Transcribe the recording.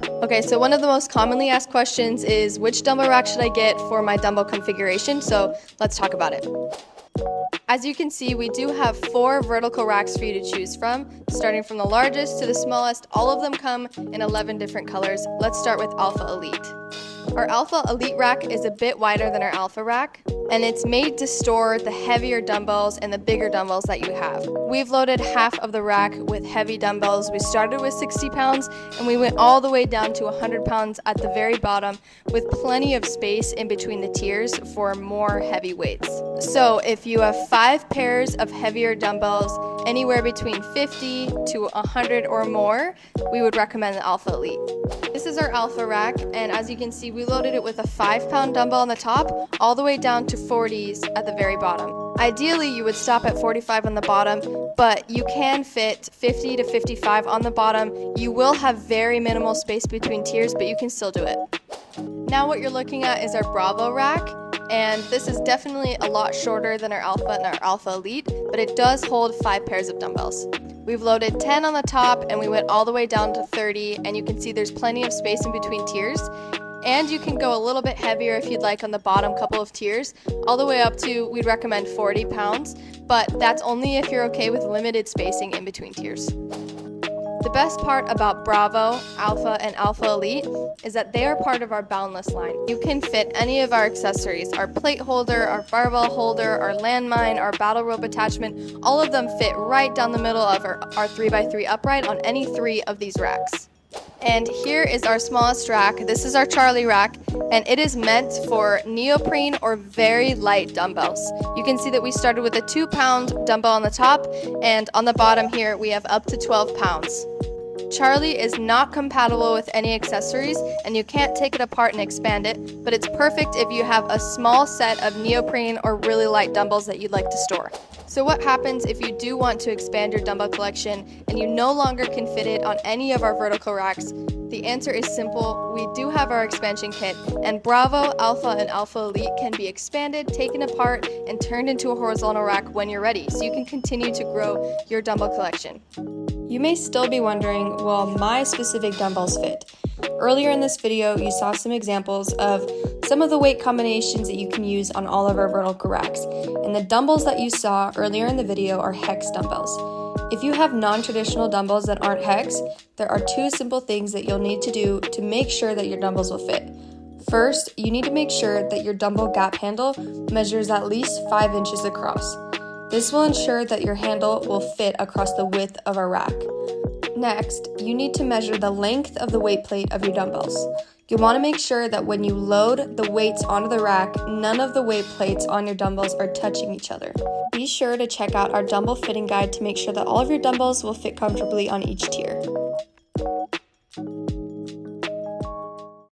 Okay, so one of the most commonly asked questions is which dumbbell rack should I get for my dumbbell configuration? So let's talk about it. As you can see, we do have 4 vertical racks for you to choose from, starting from the largest to the smallest. All of them come in 11 different colors. Let's start with Alpha Elite. Our Alpha Elite rack is a bit wider than our Alpha rack, and it's made to store the heavier dumbbells and the bigger dumbbells that you have. We've loaded half of the rack with heavy dumbbells. We started with 60 pounds and we went all the way down to 100 pounds at the very bottom, with plenty of space in between the tiers for more heavy weights. So if you have 5 pairs of heavier dumbbells, anywhere between 50 to 100 or more, we would recommend the Alpha Elite. This is our Alpha rack, and as you can see, we loaded it with a 5-pound dumbbell on the top, all the way down to 40s at the very bottom. Ideally, you would stop at 45 on the bottom, but you can fit 50 to 55 on the bottom. You will have very minimal space between tiers, but you can still do it. Now what you're looking at is our Bravo rack, and this is definitely a lot shorter than our Alpha and our Alpha Elite, but it does hold 5 pairs of dumbbells. We've loaded 10 on the top and we went all the way down to 30, and you can see there's plenty of space in between tiers. And you can go a little bit heavier if you'd like on the bottom couple of tiers, all the way up to, we'd recommend 40 pounds, but that's only if you're okay with limited spacing in between tiers. The best part about Bravo, Alpha, and Alpha Elite is that they are part of our Boundless line. You can fit any of our accessories, our plate holder, our barbell holder, our landmine, our battle rope attachment. All of them fit right down the middle of our 3x3 upright on any 3 of these racks. And here is our smallest rack. This is our Charlie rack, and it is meant for neoprene or very light dumbbells. You can see that we started with a 2-pound dumbbell on the top, and on the bottom here we have up to 12 pounds. Charlie is not compatible with any accessories, and you can't take it apart and expand it, but it's perfect if you have a small set of neoprene or really light dumbbells that you'd like to store. So what happens if you do want to expand your dumbbell collection and you no longer can fit it on any of our vertical racks? The answer is simple. We do have our expansion kit, and Bravo, Alpha, and Alpha Elite can be expanded, taken apart, and turned into a horizontal rack when you're ready, so you can continue to grow your dumbbell collection. You may still be wondering, will my specific dumbbells fit? Earlier in this video, you saw some examples of some of the weight combinations that you can use on all of our vertical racks, and the dumbbells that you saw earlier in the video are hex dumbbells. If you have non-traditional dumbbells that aren't hex, there are 2 simple things that you'll need to do to make sure that your dumbbells will fit. First, you need to make sure that your dumbbell gap handle measures at least 5 inches across. This will ensure that your handle will fit across the width of a rack. Next, you need to measure the length of the weight plate of your dumbbells. You want to make sure that when you load the weights onto the rack, none of the weight plates on your dumbbells are touching each other. Be sure to check out our dumbbell fitting guide to make sure that all of your dumbbells will fit comfortably on each tier.